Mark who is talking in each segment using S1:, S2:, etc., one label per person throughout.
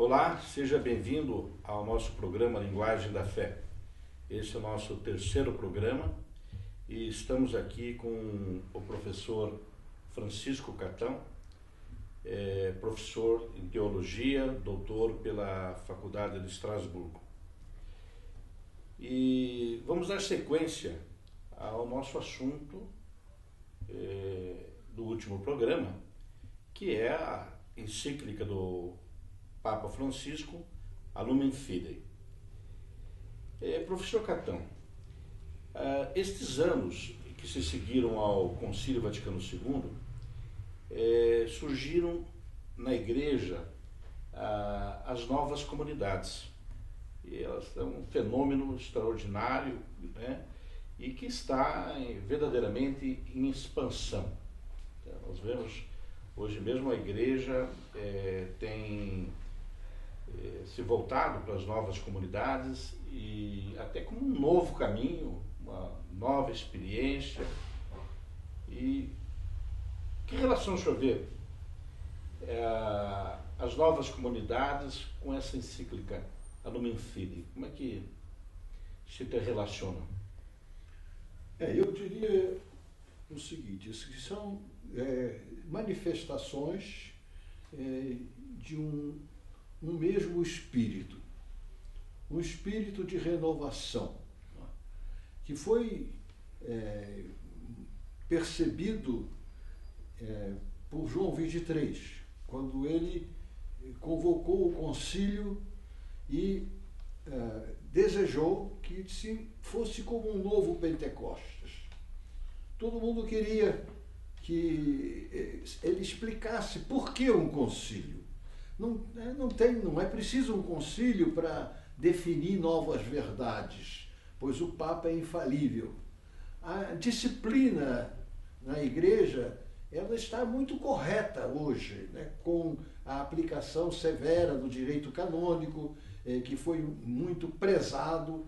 S1: Olá, seja bem-vindo ao nosso programa Linguagem da Fé. Esse é o nosso terceiro programa e estamos aqui com o professor Francisco Catão, professor em Teologia, doutor pela Faculdade de Estrasburgo. E vamos dar sequência ao nosso assunto do último programa, que é a encíclica do Papa Francisco, Lumen Fidei. Professor Catão, estes anos que se seguiram ao Concílio Vaticano II, surgiram na Igreja as novas comunidades. E elas são um fenômeno extraordinário, né? E que está verdadeiramente em expansão. Nós vemos hoje mesmo a Igreja tem se voltado para as novas comunidades e até como um novo caminho, uma nova experiência. E que relação o senhor vê as novas comunidades com essa encíclica Lumen Fidei? Como é que se relacionam?
S2: Eu diria o seguinte, que são manifestações de um mesmo espírito, um espírito de renovação, que foi percebido por João XXIII, quando ele convocou o concílio e desejou que fosse como um novo Pentecostes. Todo mundo queria que ele explicasse por que um concílio. Não é preciso um concílio para definir novas verdades, pois o Papa é infalível. A disciplina na Igreja ela está muito correta hoje, né, com a aplicação severa do direito canônico, que foi muito prezado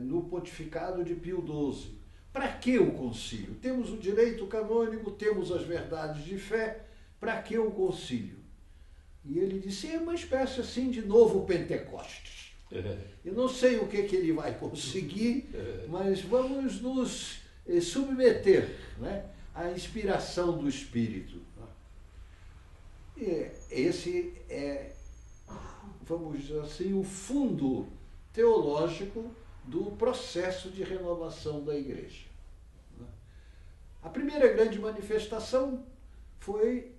S2: no pontificado de Pio XII. Para que o concílio? Temos o direito canônico, temos as verdades de fé, para que o concílio? E ele disse, é uma espécie assim de novo Pentecostes. Eu não sei o que ele vai conseguir, mas vamos nos submeter, né, à inspiração do Espírito. E esse é, vamos dizer assim, o fundo teológico do processo de renovação da Igreja. A primeira grande manifestação foi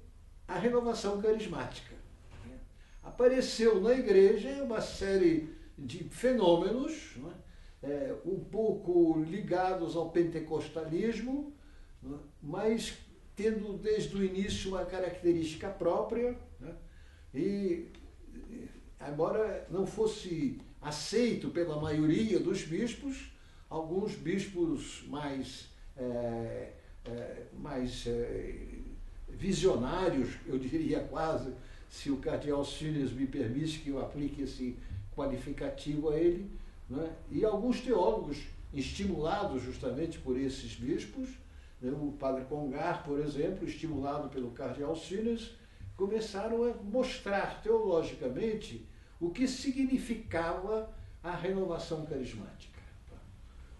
S2: a renovação carismática. Apareceu na Igreja uma série de fenômenos, um pouco ligados ao pentecostalismo, mas tendo desde o início uma característica própria, e embora não fosse aceito pela maioria dos bispos, alguns bispos mais visionários, eu diria quase, se o cardeal Sines me permite que eu aplique esse qualificativo a ele, e alguns teólogos estimulados justamente por esses bispos, o padre Congar, por exemplo, estimulado pelo cardeal Sines, começaram a mostrar teologicamente o que significava a renovação carismática.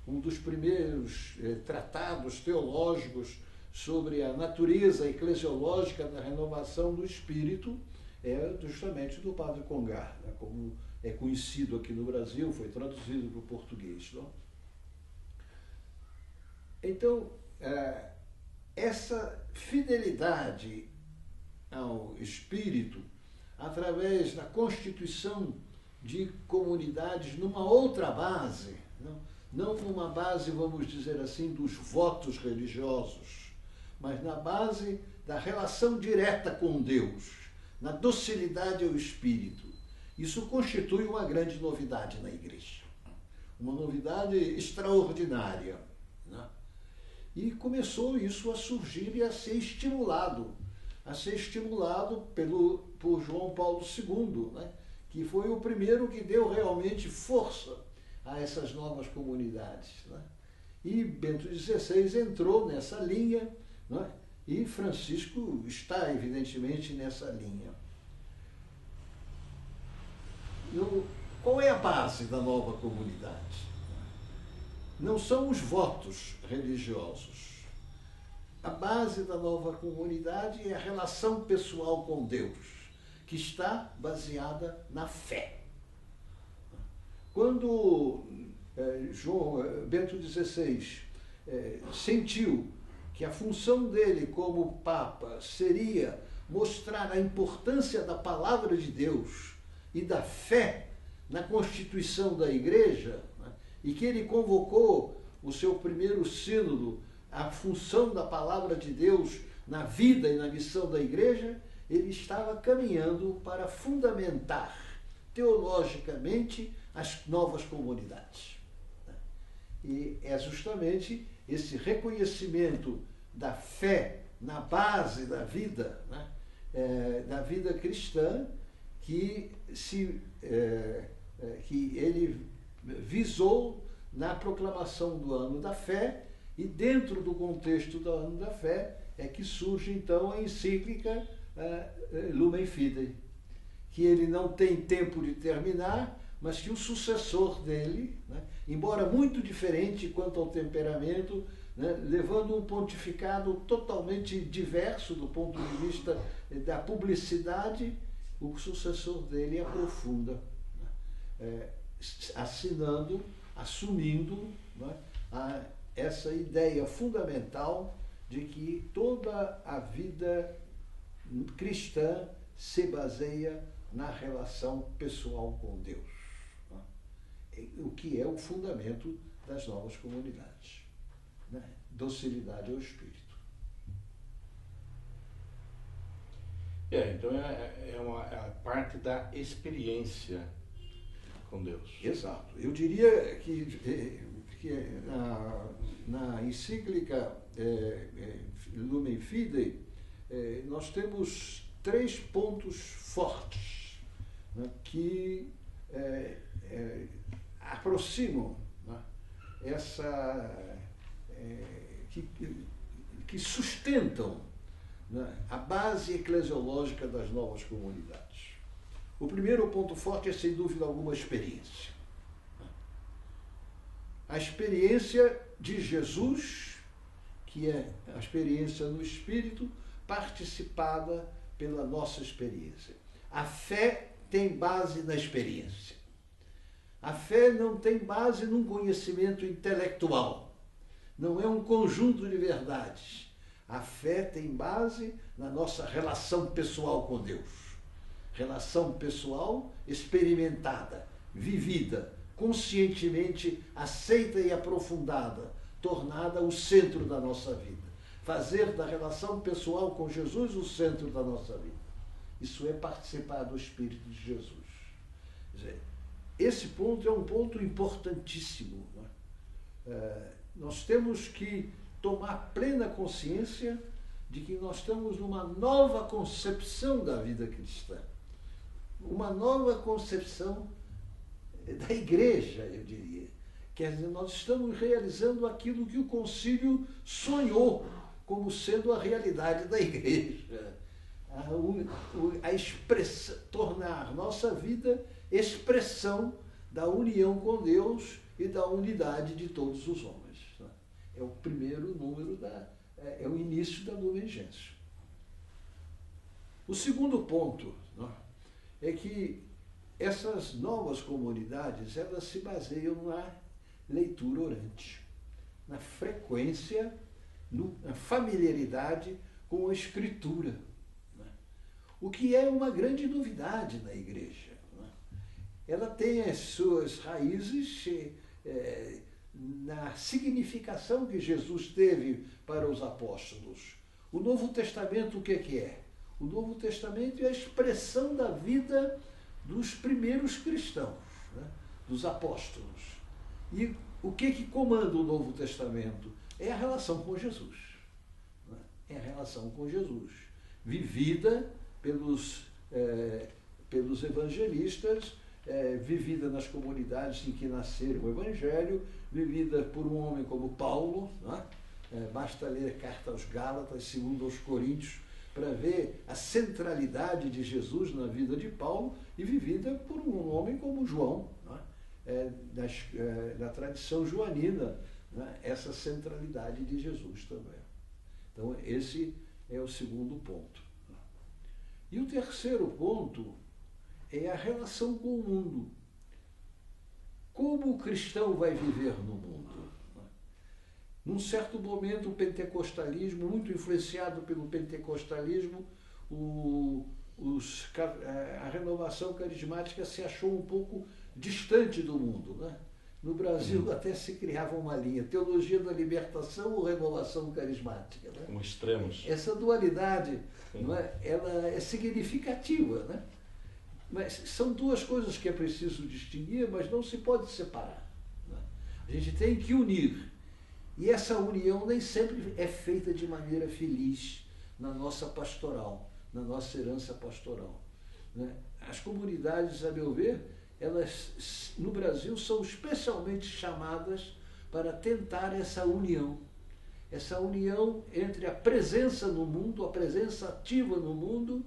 S2: Um dos primeiros tratados teológicos sobre a natureza eclesiológica da renovação do espírito é justamente do padre Congar, como é conhecido aqui no Brasil, foi traduzido para o português. Não? Então, essa fidelidade ao espírito, através da constituição de comunidades numa outra base, não numa base, vamos dizer assim, dos votos religiosos, mas na base da relação direta com Deus, na docilidade ao Espírito. Isso constitui uma grande novidade na Igreja, uma novidade extraordinária. E começou isso a surgir e a ser estimulado por João Paulo II, que foi o primeiro que deu realmente força a essas novas comunidades. E Bento XVI entrou nessa linha, e Francisco está, evidentemente, nessa linha. qual é a base da nova comunidade? Não são os votos religiosos. A base da nova comunidade é a relação pessoal com Deus, que está baseada na fé. Quando Bento XVI sentiu que a função dele como Papa seria mostrar a importância da palavra de Deus e da fé na constituição da Igreja, né, e que ele convocou o seu primeiro sínodo, a função da palavra de Deus na vida e na missão da Igreja, ele estava caminhando para fundamentar teologicamente as novas comunidades. E é justamente esse reconhecimento da fé na base da vida, né, da vida cristã, que ele visou na proclamação do Ano da Fé, e dentro do contexto do Ano da Fé é que surge então a encíclica Lumen Fidei, que ele não tem tempo de terminar, mas que o sucessor dele, né, embora muito diferente quanto ao temperamento, né, levando um pontificado totalmente diverso do ponto de vista da publicidade, o sucessor dele aprofunda, né, assumindo, né, essa ideia fundamental de que toda a vida cristã se baseia na relação pessoal com Deus, né, o que é o fundamento das novas comunidades, né? Docilidade ao Espírito.
S1: Então é a parte da experiência com Deus.
S2: Exato. Eu diria que na encíclica Lumen Fidei nós temos 3 pontos fortes, né, que aproximam, né, que sustentam, né, a base eclesiológica das novas comunidades. O primeiro ponto forte é, sem dúvida alguma, a experiência. A experiência de Jesus, que é a experiência no Espírito, participada pela nossa experiência. A fé tem base na experiência. A fé não tem base num conhecimento intelectual. Não é um conjunto de verdades. A fé tem base na nossa relação pessoal com Deus. Relação pessoal experimentada, vivida, conscientemente aceita e aprofundada, tornada o centro da nossa vida. Fazer da relação pessoal com Jesus o centro da nossa vida. Isso é participar do Espírito de Jesus. Quer dizer, esse ponto é um ponto importantíssimo, né? Nós temos que tomar plena consciência de que nós estamos numa nova concepção da vida cristã. Uma nova concepção da Igreja, eu diria. Quer dizer, nós estamos realizando aquilo que o Concílio sonhou como sendo a realidade da Igreja. A expressão, tornar nossa vida expressão da união com Deus e da unidade de todos os homens. É o primeiro número, é o início da Lumen Gentium. O segundo ponto, né, é que essas novas comunidades, elas se baseiam na leitura orante, na frequência, na familiaridade com a Escritura, né? O que é uma grande novidade na Igreja, né? Ela tem as suas raízes na significação que Jesus teve para os apóstolos. O Novo Testamento, o que é? O Novo Testamento é a expressão da vida dos primeiros cristãos, né? Dos apóstolos. E o que comanda o Novo Testamento? É a relação com Jesus. Né? É a relação com Jesus, vivida pelos evangelistas, vivida nas comunidades em que nasceram o Evangelho, vivida por um homem como Paulo, né? Basta ler a carta aos Gálatas, segundo aos Coríntios, para ver a centralidade de Jesus na vida de Paulo e vivida por um homem como João, né? Na tradição joanina, né? Essa centralidade de Jesus também. Então, esse é o segundo ponto. E o terceiro ponto é a relação com o mundo. Como o cristão vai viver no mundo? Num certo momento, o pentecostalismo, muito influenciado pelo pentecostalismo, a renovação carismática se achou um pouco distante do mundo, né? No Brasil até se criava uma linha, teologia da libertação ou renovação carismática, né?
S1: Com extremos.
S2: Essa dualidade, não é? Ela é significativa, né? Mas são duas coisas que é preciso distinguir, mas não se pode separar, né? A gente tem que unir. E essa união nem sempre é feita de maneira feliz na nossa pastoral, na nossa herança pastoral, né? As comunidades, a meu ver, elas no Brasil são especialmente chamadas para tentar essa união entre a presença no mundo, a presença ativa no mundo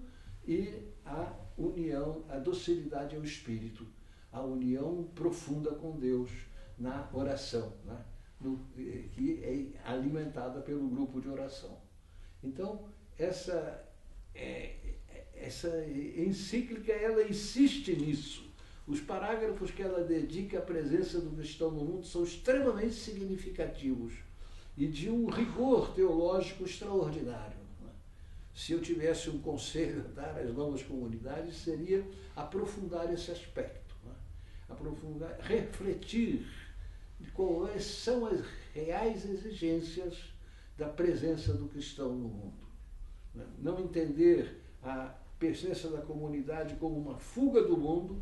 S2: e a união, a docilidade ao Espírito, a união profunda com Deus na oração, né? Que é alimentada pelo grupo de oração. Então, essa encíclica, ela insiste nisso. Os parágrafos que ela dedica à presença do cristão no mundo são extremamente significativos e de um rigor teológico extraordinário. Se eu tivesse um conselho a dar às novas comunidades, seria aprofundar esse aspecto, né? Aprofundar, refletir de quais são as reais exigências da presença do cristão no mundo. Não entender a presença da comunidade como uma fuga do mundo,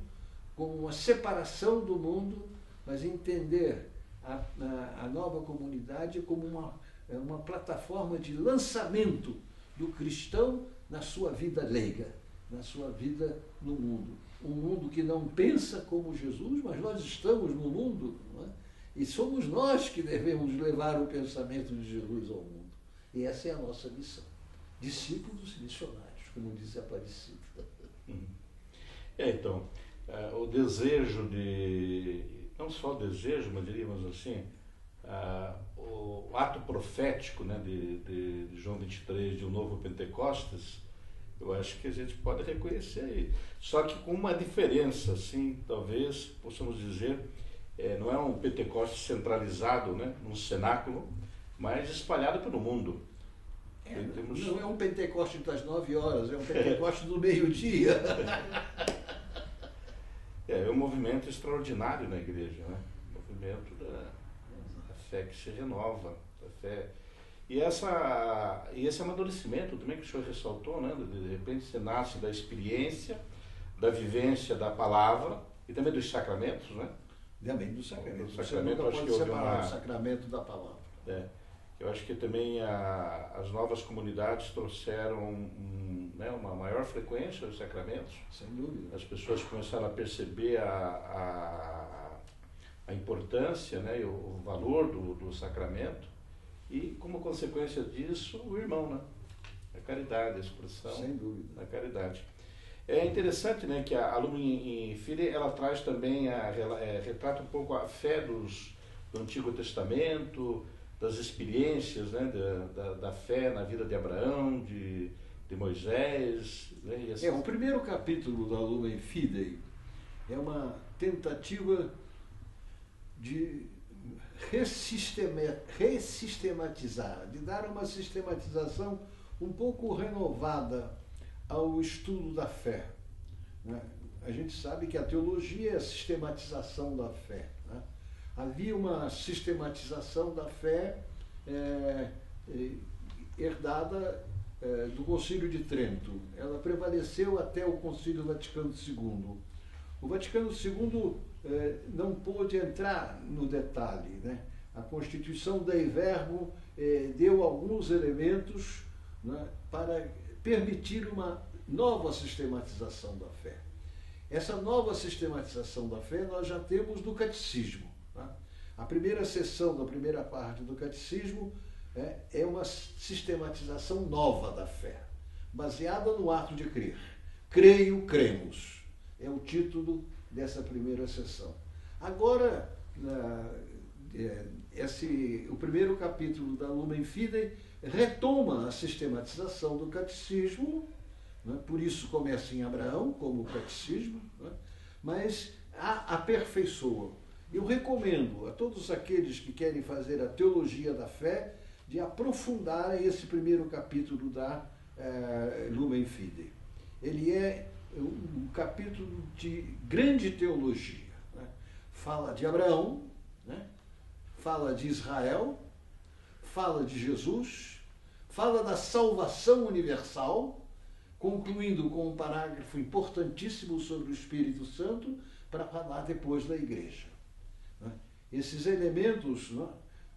S2: como uma separação do mundo, mas entender a nova comunidade como uma plataforma de lançamento do cristão na sua vida leiga, na sua vida no mundo. Um mundo que não pensa como Jesus, mas nós estamos no mundo, não é? E somos nós que devemos levar o pensamento de Jesus ao mundo. E essa é a nossa missão. Discípulos missionários, como disse Aparecido.
S1: Então, o desejo não só o desejo, mas diríamos assim, o ato profético, né, de João 23, de um novo Pentecostes, eu acho que a gente pode reconhecer aí. Só que com uma diferença, assim, talvez possamos dizer, não é um Pentecostes centralizado, né, num cenáculo, mas espalhado pelo mundo.
S2: Não é um Pentecostes das 9 horas, é um Pentecostes do meio-dia.
S1: É um movimento extraordinário na igreja, né? O movimento da fé que se renova, da fé. E esse amadurecimento também que o senhor ressaltou, né? De repente você nasce da experiência, da vivência da palavra e também dos sacramentos, né?
S2: Também do sacramento.
S1: Do sacramento,
S2: você
S1: acho
S2: pode
S1: que
S2: separar o sacramento da palavra.
S1: Eu acho que também as novas comunidades trouxeram uma maior frequência aos sacramentos.
S2: Sem dúvida.
S1: As pessoas começaram a perceber a importância, né, e o valor do sacramento. E, como consequência disso, o irmão, né? A caridade, a expressão.
S2: Sem dúvida.
S1: Da caridade. É interessante, né, que a Lumen Fidei, ela traz também, retrata um pouco a fé do Antigo Testamento, das experiências, né, da fé na vida de Abraão, de Moisés. Né,
S2: e o primeiro capítulo da Lumen Fidei é uma tentativa de ressistematizar, de dar uma sistematização um pouco renovada ao estudo da fé, né? A gente sabe que a teologia é a sistematização da fé, né? Havia uma sistematização da fé herdada do Concílio de Trento. Ela prevaleceu até o Concílio Vaticano II. O Vaticano II não pôde entrar no detalhe, né? A Constituição Dei Verbo deu alguns elementos, né, para permitir uma nova sistematização da fé. Essa nova sistematização da fé nós já temos no Catecismo. A primeira seção da primeira parte do Catecismo é uma sistematização nova da fé. baseada no ato de crer. Creio, cremos. É o título dessa primeira sessão. Agora, o primeiro capítulo da Lumen Fidei retoma a sistematização do catecismo, né? Por isso começa em Abraão, como catecismo, né? Mas a aperfeiçoa. Eu recomendo a todos aqueles que querem fazer a teologia da fé de aprofundarem esse primeiro capítulo da Lumen Fidei. Ele é um capítulo de grande teologia, né? Fala de Abraão, né? Fala de Israel, fala de Jesus, fala da salvação universal, concluindo com um parágrafo importantíssimo sobre o Espírito Santo, para falar depois da igreja. Esses elementos, né?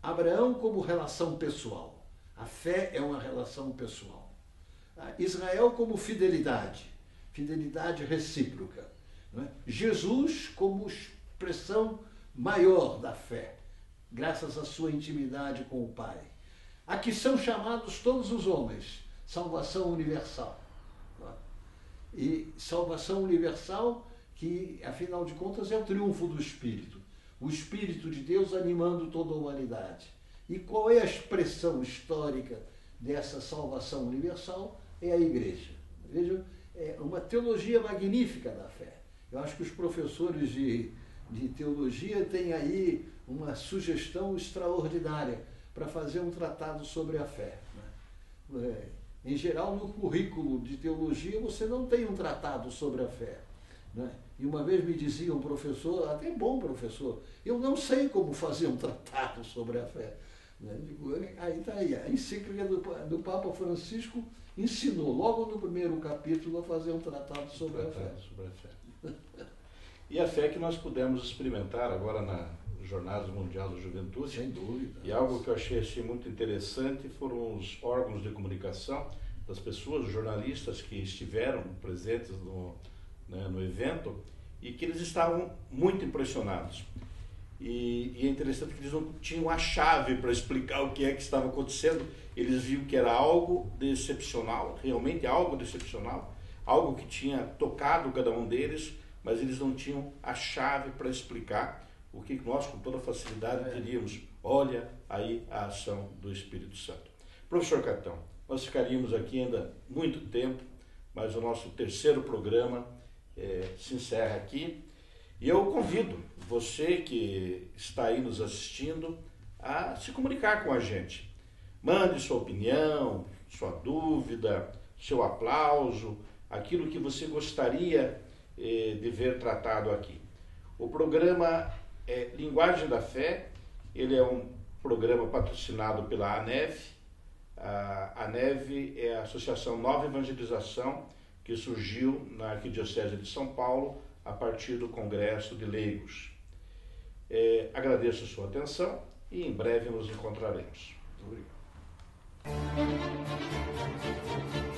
S2: Abraão como relação pessoal. A fé é uma relação pessoal. Israel como fidelidade, fidelidade recíproca. Né? Jesus como expressão maior da fé, graças à sua intimidade com o Pai. A que são chamados todos os homens, salvação universal. Né? E salvação universal que, afinal de contas, é o triunfo do Espírito. O Espírito de Deus animando toda a humanidade. E qual é a expressão histórica dessa salvação universal? É a Igreja. Vejam, é uma teologia magnífica da fé. Eu acho que os professores de teologia têm aí uma sugestão extraordinária para fazer um tratado sobre a fé. Né? Em geral, no currículo de teologia, você não tem um tratado sobre a fé. Né? E uma vez me dizia um professor, até bom professor, eu não sei como fazer um tratado sobre a fé. Né? Digo, aí está aí, a encíclica do Papa Francisco ensinou, logo no primeiro capítulo, a fazer um tratado sobre a fé.
S1: Sobre a fé. E a fé que nós pudemos experimentar agora na Jornada Mundial da Juventude.
S2: Sem dúvida.
S1: E algo que eu achei assim, muito interessante foram os órgãos de comunicação das pessoas, os jornalistas que estiveram presentes no evento, e que eles estavam muito impressionados. E é interessante que eles não tinham a chave para explicar o que é que estava acontecendo. Eles viam que era algo excepcional, realmente algo excepcional, algo que tinha tocado cada um deles, mas eles não tinham a chave para explicar o que nós, com toda facilidade, diríamos: olha aí a ação do Espírito Santo. Professor Catão, nós ficaríamos aqui ainda muito tempo, mas o nosso terceiro programa se encerra aqui. E eu convido você que está aí nos assistindo a se comunicar com a gente. Mande sua opinião, sua dúvida, seu aplauso, aquilo que você gostaria de ver tratado aqui. O programa Linguagem da Fé, ele é um programa patrocinado pela ANEV. A ANEV é a Associação Nova Evangelização, que surgiu na Arquidiocese de São Paulo a partir do Congresso de Leigos. Agradeço a sua atenção e em breve nos encontraremos.
S2: Muito obrigado.